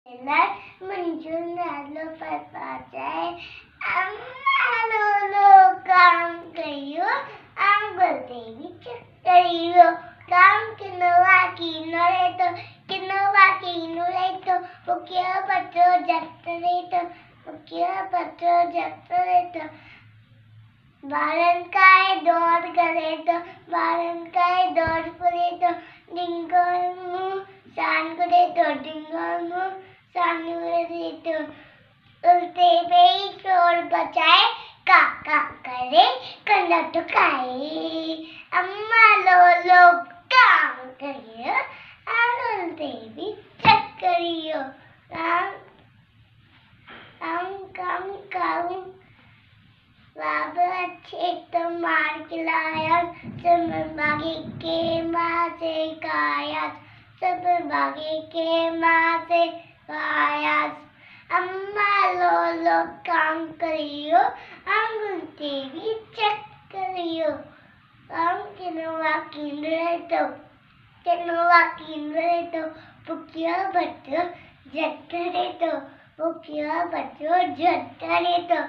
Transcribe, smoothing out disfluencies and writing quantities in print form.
मंजूर नालो पर जाए अम्मा लो काम करियो आंगल देवी करियो काम किनवा किनोले तो पुकिया बच्चो जत्तरे तो बालन काय दौड़ करे तो बालन काय दौड़ करे तो डिंगल शान करे तो डिंगल शान करे तो उल्टे पे शोर बचाए काका करे कंधा टुकाए अम्मा लो काम करियो उल्टे भी चेक करियो काम करूं बाबा अच्छे तो मार खिलाया सब बागी के माँ से खाया सब बागी के माँ से खाया अम्मा लो काम करियो आंगन टीवी चेक करियो काम किनवा किनरे तो पुकिया बच्चो जत्तरे तो पुकिया बच्चो जत्तरे तो